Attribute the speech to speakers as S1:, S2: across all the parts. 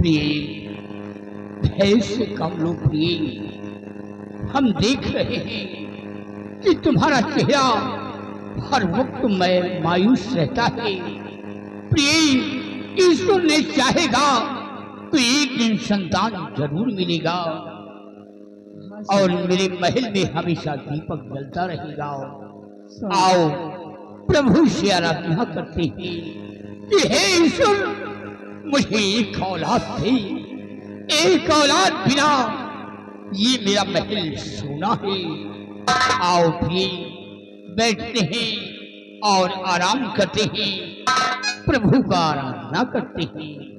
S1: प्रिय, भय से कम लो प्रिय। हम देख रहे हैं कि तुम्हारा चेहरा हर वक्त में मायूस रहता है। प्रिय, ईश्वर ने चाहेगा तो एक दिन संतान जरूर मिलेगा और मेरे महल में हमेशा दीपक जलता रहेगा। आओ प्रभु से आराधना करते हैं कि हे ईश्वर, मुझे एक औलाद दे। एक औलाद बिना ये मेरा महल सोना है। आओ भी बैठते हैं और आराम करते हैं, प्रभु का आराधना करते हैं।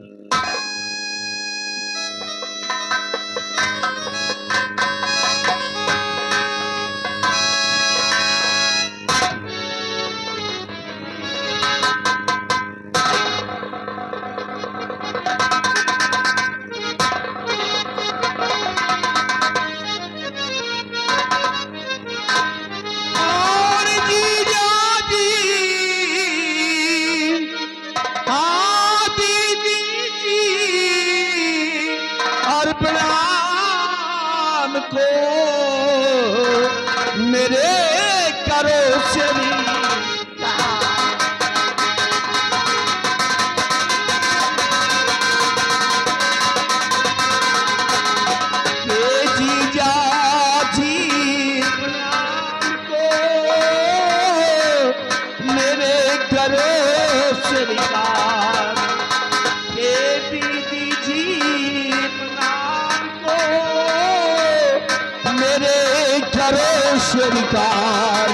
S2: स्वीकार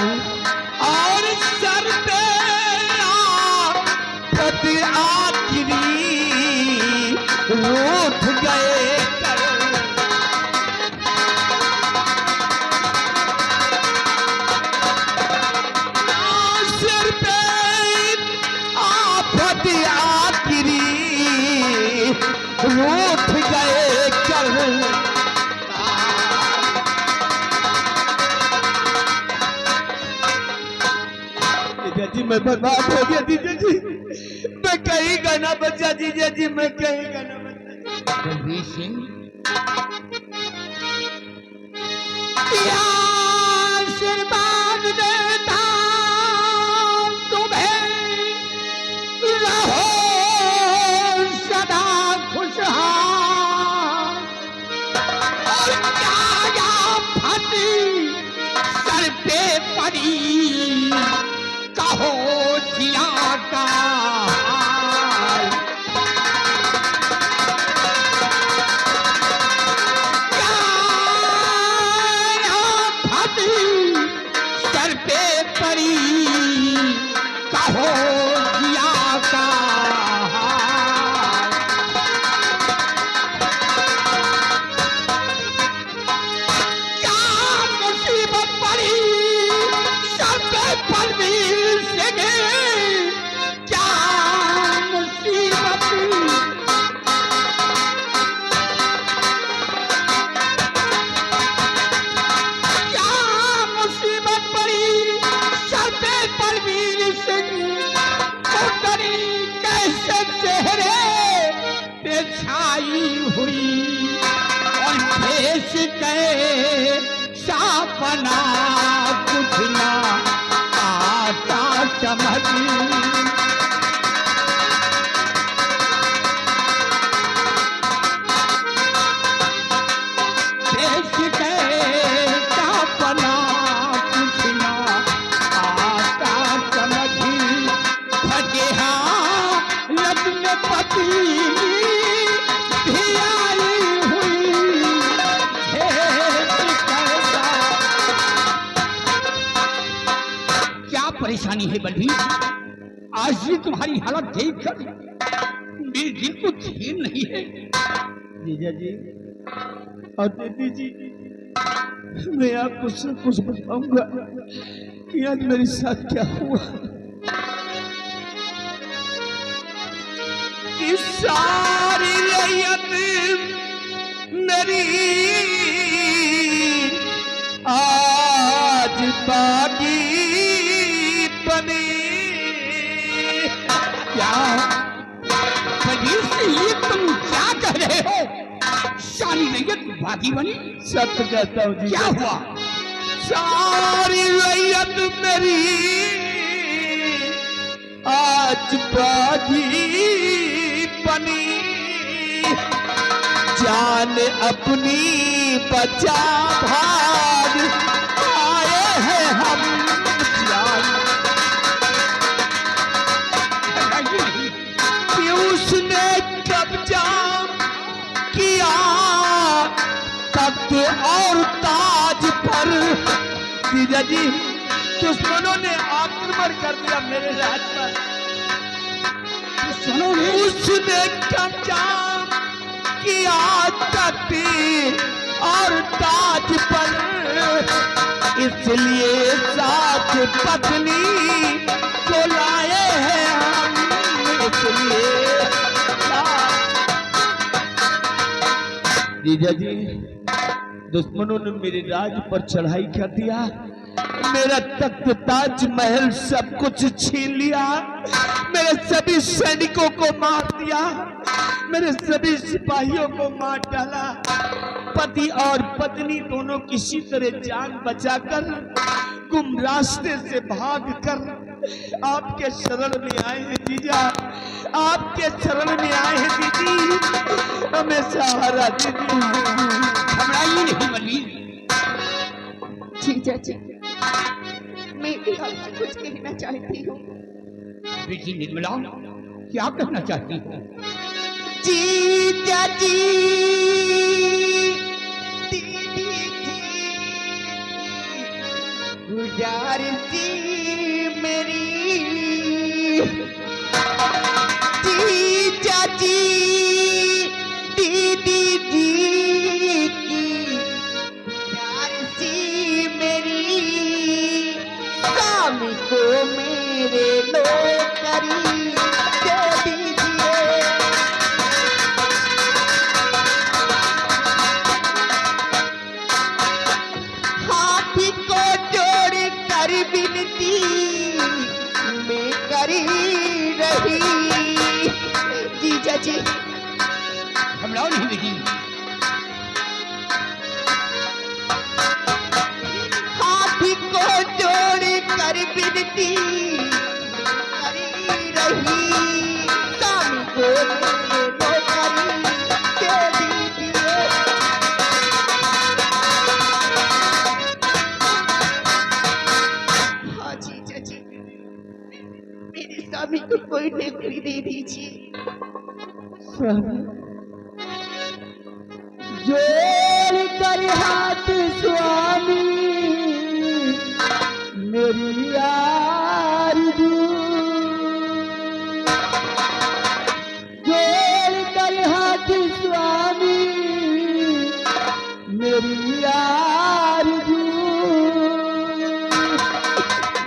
S2: और सर पे प्रति आखिरी रूठ गए सर पे प्रति आखिरी रूठ गए कर। जी मैं बर्बाद हो गया जीजा जी, मैं कहीं गाना बचा जीजा जी, मैं कहीं गाना बचा।
S1: रघुवीर सिंह,
S2: आशीर्वाद देता तुम्हें, रहो सदा खुशहाल। और क्या फटी सर पे पड़ी कहो जिया का हाल। सर पे पड़ी कहो जिया का हाल। क्या मुसीबत पड़ी सर पे परवीर से, क्या मुसीबत पड़ी सर पे परवीर सिंह को, डरी कैसे चेहरे पे छाई हुई और फेस कैसा बना कुछ ना आता समझ।
S1: परेशानी है बल्बीर, आज भी तुम्हारी हालत देखकर मेरे दिल को धीर नहीं है।
S2: जीजा जी और दीदी जी, मैं आपको सब कुछ बताऊंगा कि आज मेरे साथ क्या हुआ। कि सारी रैयत मेरी आज बागी बनी।
S1: क्या ये तुम क्या कह रहे रहे हो? सारी रैयत बागी बनी।
S2: सत्य कहता हूँ
S1: क्या
S2: जीजा।
S1: हुआ?
S2: सारी रैयत मेरी आज बागी बनी, जान अपनी बचा भाग आए हैं हम जान। कि उसने कब्जा किया तख्त और ताज पर। जीजा जी, दुश्मनों ने आक्रमण कर दिया मेरे राज पर।
S1: सुनो ने
S2: उसने कब्जा किया तख्त और ताज पर, इसलिए साथ पत्नी को लाए हैं हम, इसलिए जीजा जी, दुश्मनों ने मेरे राज पर चढ़ाई कर दिया, मेरा तख्त ताज महल सब कुछ छीन लिया, मेरे सभी सैनिकों को मार दिया, मेरे सभी सिपाहियों को मार डाला। पति और पत्नी दोनों किसी तरह जान बचाकर गुम रास्ते से भागकर आपके शरण में आए हैं जीजा, आपके शरण में आए हैं दीदी, हमें सहारा दीदी।
S1: घबराइए नहीं बलवीर।
S3: जीजा जी, मैं भी आपसे कुछ कहना चाहती हूँ।
S1: बेटी निर्मला, क्या कहना चाहती हो?
S3: जीजा जी, दीदी जी, गुजारिश मेरी, जीजा जी, दीदी जी की गुजारिश मेरी, स्वामी को मेरे नौकरी दे दीजिए। हाथी को जोड़ कर विनती मैं करी रही। जीजा जी,
S1: घबराओ नहीं बेटी।
S3: हाथी को जोड़ कर विनती करी रही, स्वामी को मेरे नौकरी दे दीजिए। हाँ जीजा जी, मेरे स्वामी को कोई नौकरी दे दीजिए।
S2: स्वामी, जोड़ कर हाथ स्वामी मेरी आरज़ू, जोड़ कर हाथ स्वामी मेरी आरज़ू,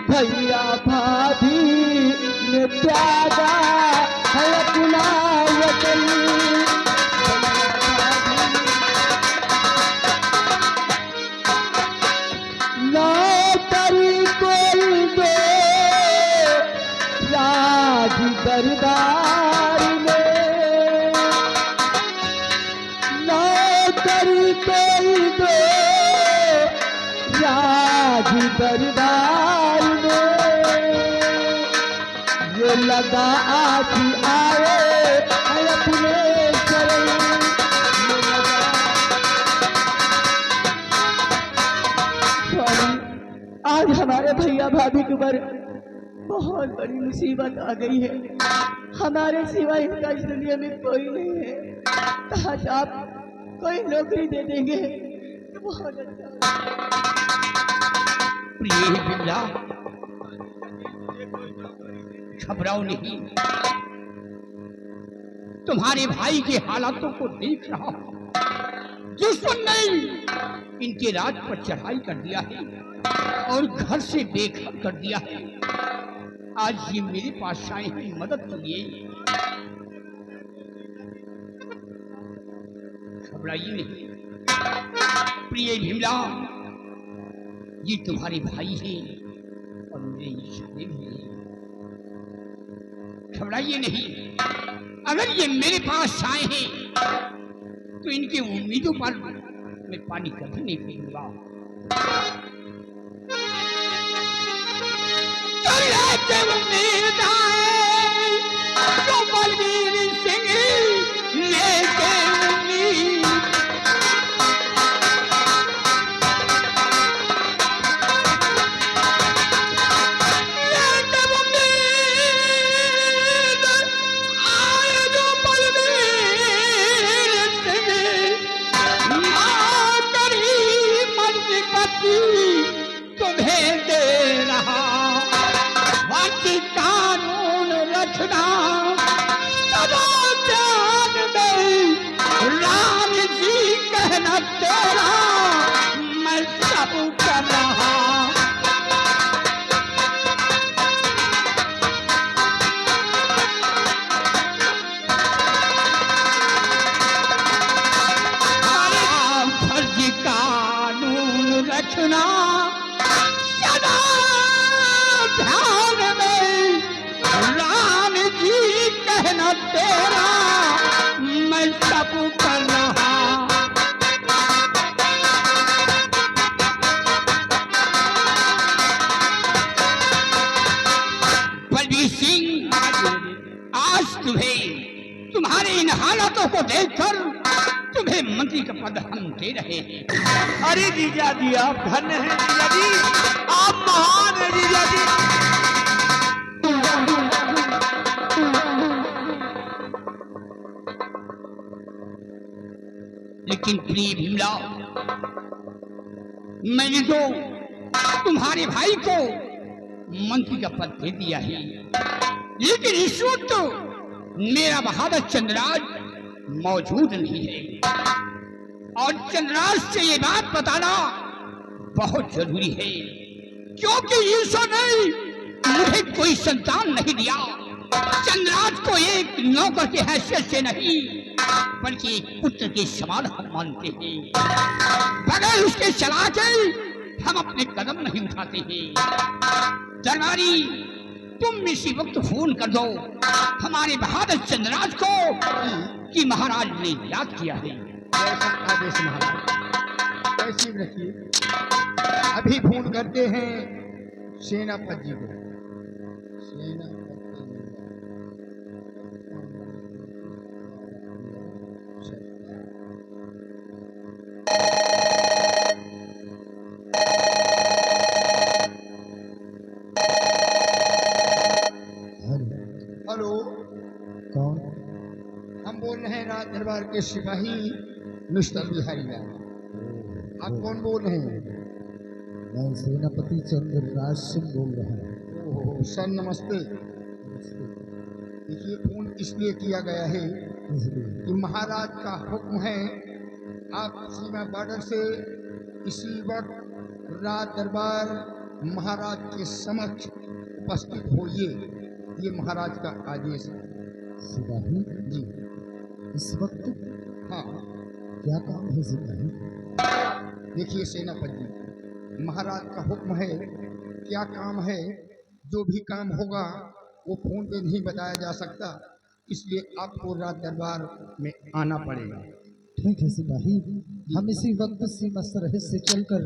S2: भैया भाभी ने त्यागा है अपना वतन, नौकरी कोई दो राज दरबार में, नौकरी कोई दो राज दरबार में, ये लगा आज आए है अपने शरण, ये लगा। स्वामी, आज हमारे भैया भाभी के ऊपर बहुत बड़ी मुसीबत आ गई है, हमारे सिवा इनका इस दुनिया में कोई नहीं है, आज आप कोई नौकरी दे देंगे तो बहुत अच्छा।
S1: प्रिय बिमला, घबराओ नहीं। तुम्हारे भाई के हालातों को देख रहा हूं। दुश्मन ने इनके राज पर चढ़ाई कर दिया है और घर से बेघर कर दिया है। आज ये मेरे पास आए हैं मदद के लिए। घबराइए नहीं। प्रिय भीमला, ये तुम्हारे भाई हैं और मेरे इशारे भी हैं। घबराइए नहीं। अगर ये मेरे पास आए हैं तो इनकी उम्मीदों पर मैं पानी कभी नहीं पीऊंगा। लेके उम्मीद आए जो बलवीर सिंह, लेके उम्मीद तुम्हें दे रहा, वाची कानून रखना सदा ध्यान में, राम जी कहना तेरा मैं सब कर रहा। फर्ज कानून रखना सदा ध्यान में, राम जी कहना तेरा मैं सब कर रहा। बलवीर सिंह, आज तुम्हें तुम्हारे इन हालातों को देखकर तुम्हें मंत्री का पद हम दे रहे हैं।
S2: अरे जीजा जी आप धन्य हैं जीजा जी, आप महान हैं जीजा जी।
S1: लेकिन प्रिय भीमला, मैंने तो तुम्हारे भाई को मंत्री का पद दे दिया है, लेकिन इस वक्त मेरा बहादुर चंद्रराज मौजूद नहीं है और चंद्रराज से ये बात बताना बहुत जरूरी है, क्योंकि ईश्वर ने मुझे कोई संतान नहीं दिया। चंद्रराज को एक नौकर की हैसियत से नहीं बल्कि एक पुत्र के समान हम मानते हैं। बगैर उसके सलाह के हम अपने कदम नहीं उठाते हैं। दरबारी, तुम इसी वक्त फोन कर दो हमारे बहादुर चंद्रराज को कि महाराज ने याद किया है।
S3: जैसा आदेश महाराज, ऐसी रखिए। अभी फोन करते हैं सेनापति जी को। हेलो,
S4: कौन?
S3: हम बोल रहे हैं राज दरबार के सिपाही मिस्टर बिहारी लाल। आप कौन बोल रहे हैं?
S4: मैं सेनापति चंद्रराज सिंह बोल रहा हूँ।
S3: ओह सर नमस्ते। देखिए, फोन इसलिए किया गया है
S4: इसलिए
S3: कि महाराज का हुक्म है, आप सीमा बॉर्डर से इसी वक्त राज दरबार महाराज के समक्ष उपस्थित होइए। ये महाराज का आदेश है।
S4: सिपाही
S3: जी
S4: इस वक्त
S3: हाँ।
S4: क्या काम है सिपाही?
S3: देखिए सेनापति जी, महाराज का हुक्म है, क्या काम है, जो भी काम होगा वो फोन पे नहीं बताया जा सकता, इसलिए आपको राज दरबार में आना पड़ेगा।
S4: ठीक है सिपाही, हम इसी वक्त सीमा सरहद से चलकर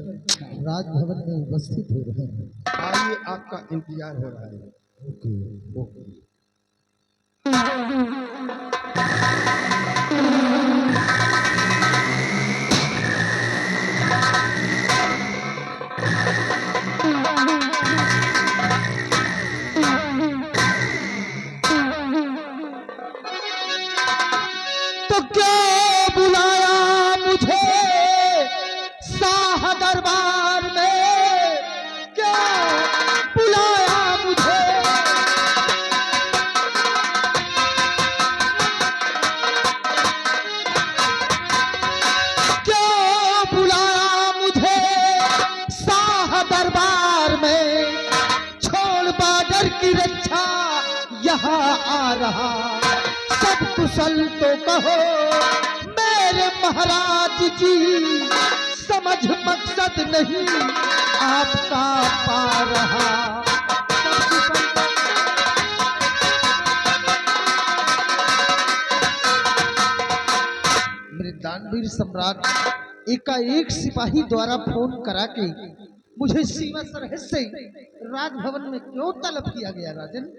S4: राजभवन में उपस्थित हो रहे हैं।
S3: आइए, आपका इंतजार हो रहा है।
S4: ओके।
S3: ओके।
S1: तो क्या बुलाया मुझे शाह दरबार में, क्या बुलाया मुझे? क्या बुलाया मुझे शाह दरबार में, छोड़ बॉर्डर की रक्षा यहाँ आ रहा। सब कुशल तो कहो मेरे महाराज जी, समझ मकसद नहीं आपका पा रहा।
S3: मेरे
S4: दानवीर सम्राट एकाएक सिपाही द्वारा फोन करा के मुझे सीमा सरहद से राजभवन में क्यों तलब किया गया राजन?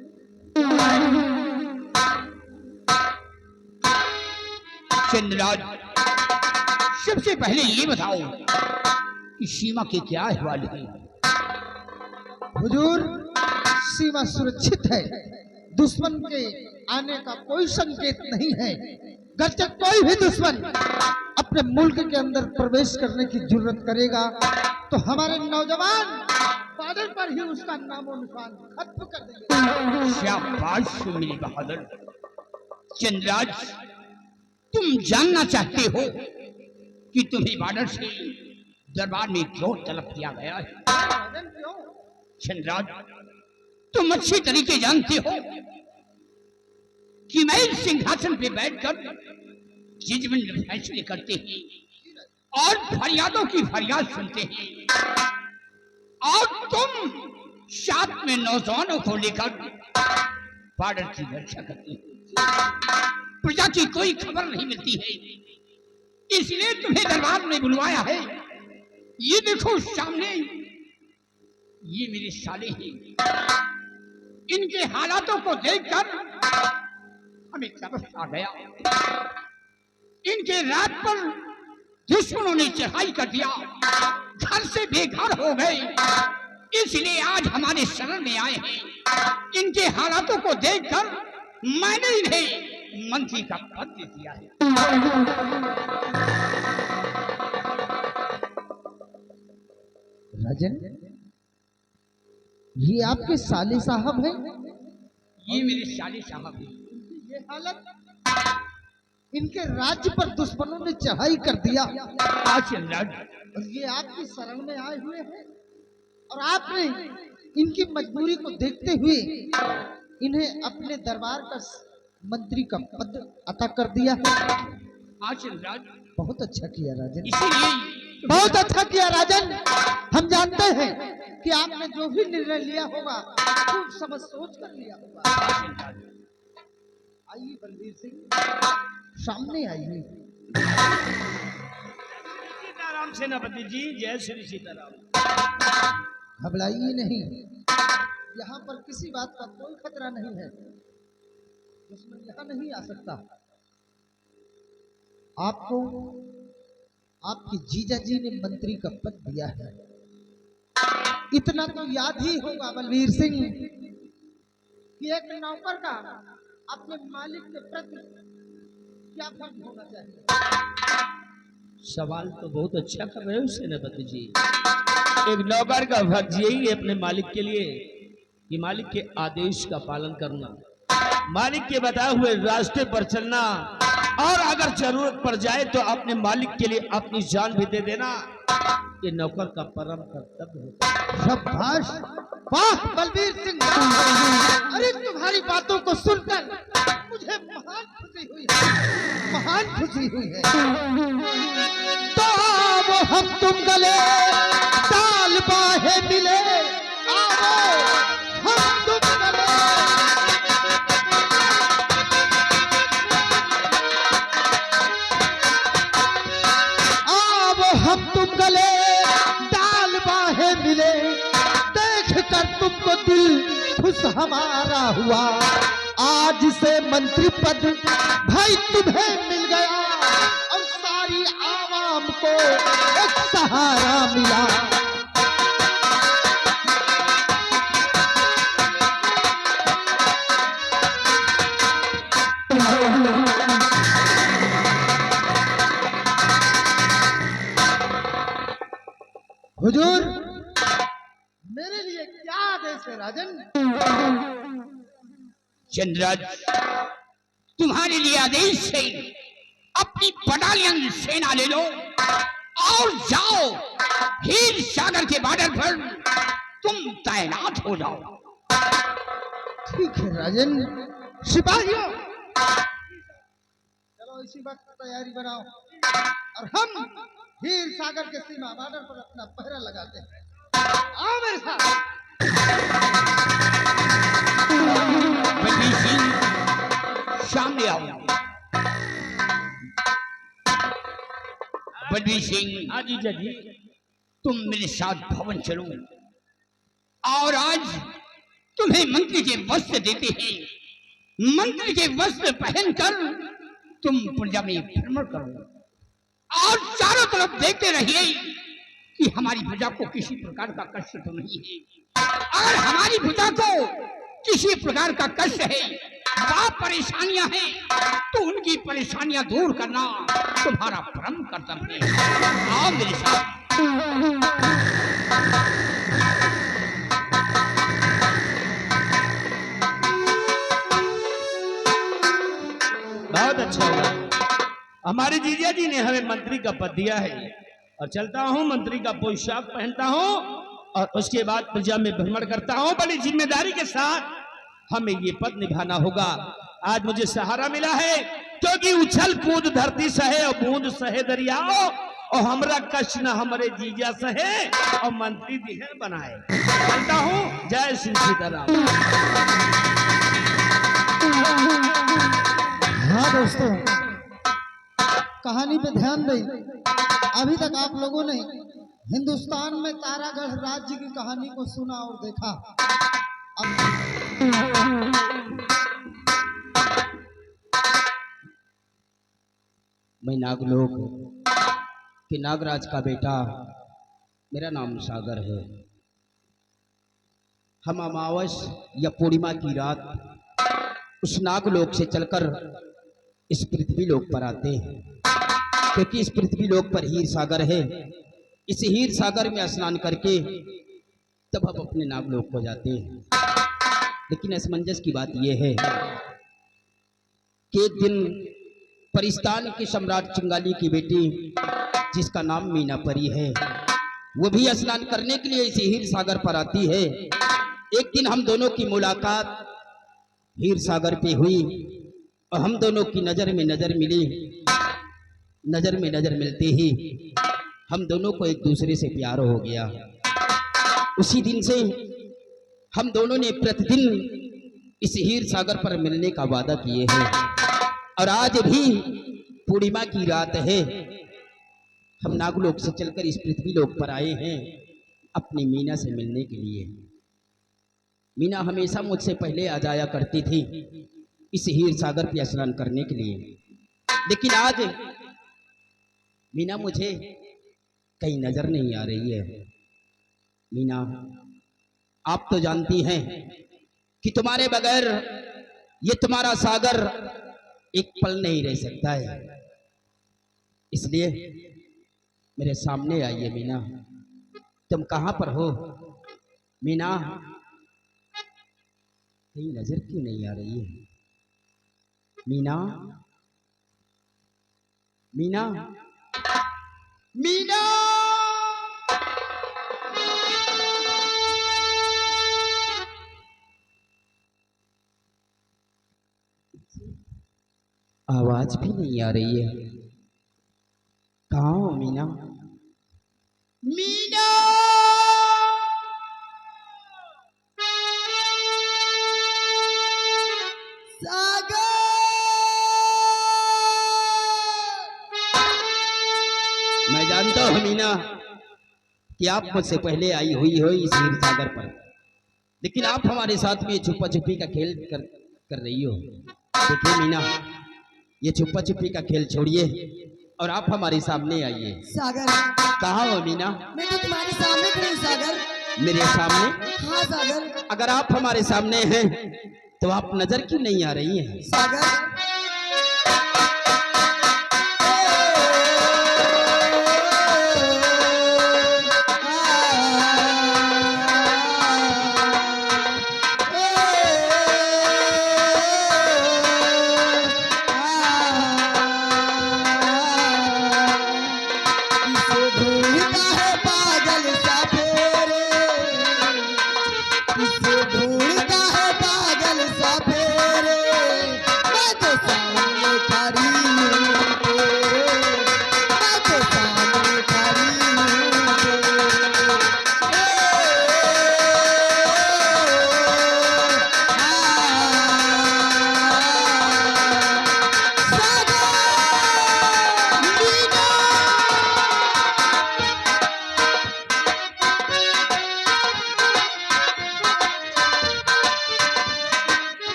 S1: चंद्रराज, सबसे पहले ये बताओ कि सीमा के क्या अहवाल है?
S4: हुजूर, सीमा सुरक्षित है। दुश्मन के आने का कोई संकेत नहीं है। घर से कोई भी दुश्मन अपने मुल्क के अंदर प्रवेश करने की जरूरत करेगा तो हमारे नौजवान बॉर्डर पर ही उसका नामो निशान खत्म कर देंगे।
S1: शाबाश मेरे बहादुर। चंद्रराज, तुम जानना चाहते हो कि तुम्हें बॉर्डर से दरबार में क्यों तलब किया गया है?
S4: क्यों?
S1: चंद्रराज, तुम अच्छी तरीके जानते हो कि मैं इस सिंहासन पे बैठकर जजमेंट फैसले करते हैं और फरियादों की फरियाद सुनते हैं, और तुम साथ में नौजवानों को लेकर बॉर्डर की रक्षा करते हो। प्रजा की कोई खबर नहीं मिलती है, इसलिए तुम्हें दरबार में बुलवाया है। ये देखो सामने, ये मेरे साले हैं। इनके हालातों को देखकर हमें तरस आ गया। इनके रात पर दुश्मनों ने चढ़ाई कर दिया, घर से बेघर हो गए, इसलिए आज हमारे शरण में आए हैं। इनके हालातों को देखकर मैंने इन्हें मंत्री का पद दे दिया है।
S4: राजन, ये आपके साले साहब हैं?
S1: ये मेरे साले साहब हैं।
S4: ये हालत, इनके राज्य पर दुश्मनों ने चढ़ाई कर दिया और ये आपकी शरण में आए हुए हैं, और आपने इनकी मजबूरी को देखते हुए इन्हें अपने दरबार का मंत्री का पद अता कर दिया। बहुत अच्छा किया राजन,
S1: इसीलिए
S4: बहुत अच्छा किया राजन। हम जानते हैं कि आपने जो भी निर्णय लिया होगा खूब समझ सोच कर लिया होगा। आइए बलबीर सिंह, सामने आइए।
S2: सीताराम सेनापति जी, जय श्री सीताराम।
S4: घबराइए नहीं, यहाँ पर किसी बात का कोई खतरा नहीं है। दुश्मन यहाँ नहीं आ सकता। आपको आपके जीजा जी ने मंत्री का पद दिया है, इतना तो याद ही होगा बलबीर सिंह कि एक नौकर का अपने मालिक के प्रति क्या फर्ज होना चाहिए।
S2: सवाल तो बहुत अच्छा कर रहे हो सेनापति जी। एक नौकर का फर्ज यही है अपने मालिक के लिए कि मालिक के आदेश का पालन करना, मालिक के बताए हुए रास्ते पर चलना, और अगर जरूरत पड़ जाए तो अपने मालिक के लिए अपनी जान भी दे देना। ये नौकर का परम कर्तव्य होता है।
S4: शाबाश, वाह बलबीर सिंह, अरे तुम्हारी बातों को सुनकर मुझे महान खुशी हुई है, महान खुशी हुई है। तो वो हम तुम गले ताल बाहे मिले, आओ हम तुम गले। आओ हम तुम गले ताल बाहे मिले, देख कर तुमको दिल खुश हमारा हुआ। आज से मंत्री पद भाई तुम्हें मिल गया, और सारी आवाम को एक सहारा मिला। हुजूर, मेरे लिए क्या आदेश है राजन?
S1: चंद्रराज, तुम्हारे लिए आदेश है, अपनी बटालियन सेना ले लो और जाओ हीर सागर के बॉर्डर पर तुम तैनात हो जाओ।
S4: ठीक है राजन। सिपाहियों, चलो इसी वक्त तैयारी बनाओ और हम हीर सागर के सीमा बॉर्डर पर अपना पहरा लगाते हैं। आओ मेरे साथ।
S1: बलबीर सिंह, सामने आओ। बलबीर सिंह,
S2: हाँ जीजा जी।
S1: तुम मेरे साथ भवन चलो और आज तुम्हें मंत्री के वस्त्र देते हैं। मंत्री के वस्त्र पहनकर तुम प्रजा में भ्रमण करो और चारों तरफ देखते रहिए कि हमारी प्रजा को किसी प्रकार का कष्ट तो नहीं है। अगर हमारी प्रजा को किसी प्रकार का कष्ट है, बात परेशानियां हैं, तो उनकी परेशानियां दूर करना तुम्हारा परम कर्तव्य है। आओ मेरे साथ।
S2: बहुत अच्छा हुआ, हमारे जीजा जी ने हमें मंत्री का पद दिया है और चलता हूँ, मंत्री का पोशाक पहनता हूँ और उसके बाद प्रजा में भ्रमण करता हूँ। बड़ी जिम्मेदारी के साथ हमें ये पद निभाना होगा। आज मुझे सहारा मिला है क्योंकि उछल कूद धरती सहे और बूंद सहे दरियाओ, और हमरा कष्ट न हमारे जीजा सहे और मंत्री दिहर बनाए। चलता हूँ, जय श्री सीताराम।
S4: हाँ दोस्तों, कहानी पे ध्यान दें। अभी तक आप लोगों ने हिंदुस्तान में तारागढ़ राज्य की कहानी को सुना और देखा।
S1: मैं नागलोक के नागराज का बेटा, मेरा नाम सागर है। हम अमावस या पूर्णिमा की रात उस नागलोक से चलकर इस पृथ्वी लोक पर आते हैं, क्योंकि इस पृथ्वी लोक पर हीर सागर है। इस हीर सागर में स्नान करके तब हम अपने नागलोक को जाते हैं। लेकिन असमंजस की बात यह है कि एक दिन परिस्तान के सम्राट चिंगाली की बेटी, जिसका नाम मीना परी है, वो भी स्नान करने के लिए इस हीर सागर पर आती है। एक दिन हम दोनों की मुलाकात हीर सागर पे हुई और हम दोनों की नजर में नजर मिली। नजर में नजर मिलते ही हम दोनों को एक दूसरे से प्यार हो गया। उसी दिन से हम दोनों ने प्रतिदिन इस हीर सागर पर मिलने का वादा किए हैं और आज भी पूर्णिमा की रात है। हम नागलोक से चलकर इस पृथ्वी लोक पर आए हैं अपनी मीना से मिलने के लिए। मीना हमेशा मुझसे पहले आ जाया करती थी इस हीर सागर पर स्नान करने के लिए, लेकिन आज मीना मुझे कहीं नजर नहीं आ रही है। मीना, आप तो जानती हैं कि तुम्हारे बगैर ये तुम्हारा सागर एक पल नहीं रह सकता है, इसलिए मेरे सामने आइए। मीना, तुम कहां पर हो? मीना, कहीं नजर क्यों नहीं आ रही है? मीना, मीना, मीना, आवाज भी नहीं आ रही है। कहाँ हो मीना? मीना, सागर, मैं जानता हूँ मीना कि आप मुझसे पहले आई हुई हो इस हीर सागर पर, लेकिन आप हमारे साथ में छुपा छुपी का खेल कर रही हो। देखिए मीना, ये छुपा छुपी का खेल छोड़िए और आप हमारे सामने आइए।
S5: सागर,
S1: कहाँ हो मीना?
S5: मैं तो तुम्हारे सामने खड़ी हूँ सागर।
S1: मेरे सामने?
S5: हाँ सागर।
S1: अगर आप हमारे सामने हैं तो आप नजर क्यों नहीं आ रही हैं?
S5: सागर,
S4: मैं तो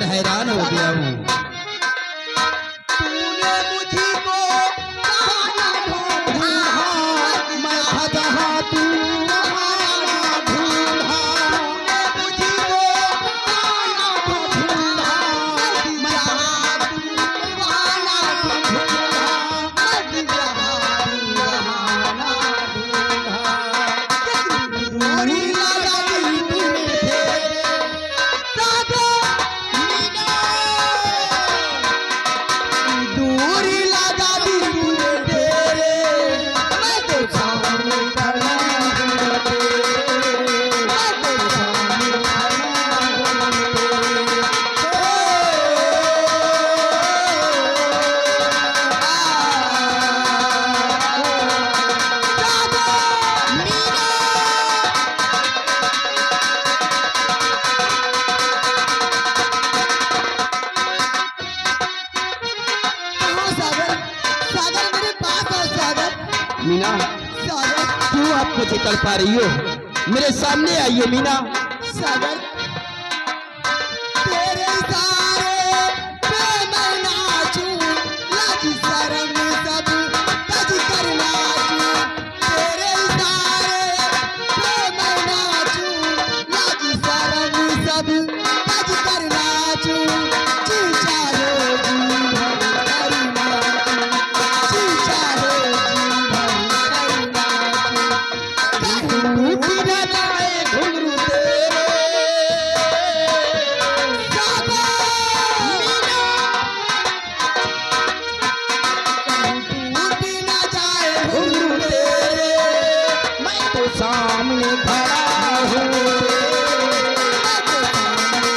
S2: देखकर हैरान हो गया हूँ।
S5: तूने मुझको कहाँ ढूंढा, मैं था जहाँ तू वहाँ ना ढूंढा। तूने मुझको कहाँ ढूंढा, मैं जहाँ तू वहाँ ना ढूंढा। मैं जहाँ तू वहाँ ना ढूंढा। दूरी लगाई तूने सागर मीना, दूरी लगा दी तूने तेरे, मैं तो सामने खड़ा हूँ तेरे, मैं तो सामने खड़ा हूँ तेरे। सागर मीना, कहाँ सागर, सागर मेरे पास आओ सागर,
S2: मीना,
S5: सागर,
S2: क्यों आप मुझे तड़पा रही हो? मेरे सामने आइए मीना।
S5: सागर। तेरे इशारे पे मैं नाचूं, लाज शर्म सब तज कर नाचूं। तेरे इशारे पे मैं नाचूं, लाज शर्म सब तज कर नाचूं। जी चाहे जी भर कर नाचूं, जी चाहे जी भर कर नाचूं। टूट न जाए घुंघरू तेरे, सागर मीना, टूट न जाए घुंघरू तेरे, मैं तो सामने खड़ा हूँ तेरे, मैं तो सामने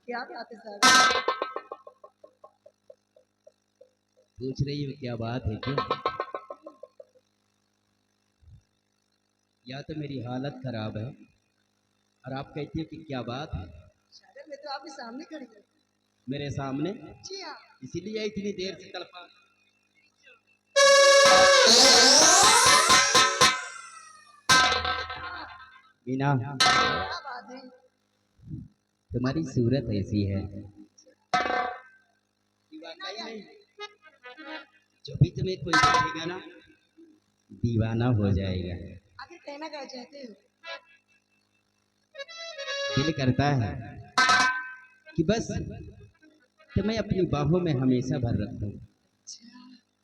S5: क्या बात है सागर?
S2: पूछ रही हो क्या बात है क्यों? या तो मेरी हालत खराब है और आप कहती हो कि क्या बात है?
S5: सागर मैं तो आपके सामने खड़ी हूँ।
S2: मेरे सामने,
S5: जी हाँ।
S2: इसीलिए इतनी देर से तड़पा। मीना,
S5: क्या बात है?
S2: तुम्हारी सूरत ऐसी है कि वाकई में जो भी तुम्हें कोई देखेगा ना दीवाना हो जाएगा।
S5: आखिर कहना क्या चाहते हो?
S2: दिल करता है कि बस तुम्हें अपनी बाहों में हमेशा भर रखूं,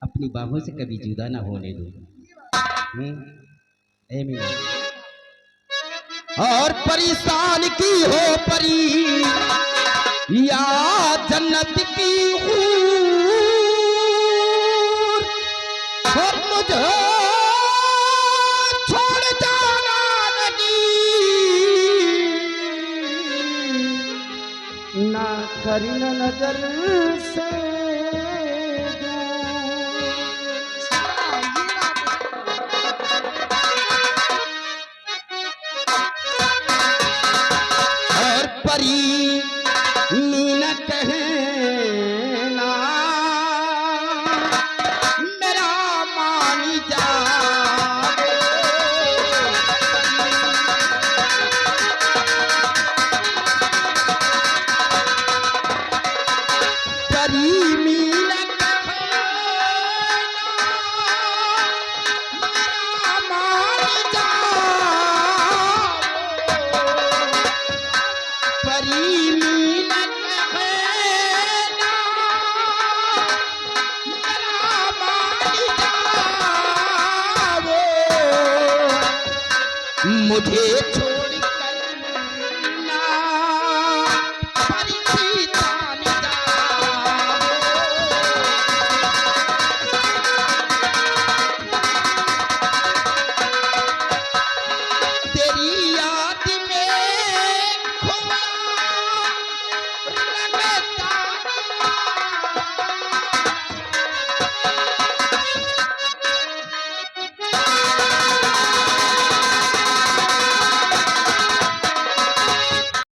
S2: अपनी बाहों से कभी जुदा ना होने दूं। ए मीना, और परेशान की हो परी या जन्नत की हूर, और मुझे छोड़ जाना नहीं, ना करी न नजर से और परी मीना कहना मेरा मान जा, परी
S5: मुझे छोड़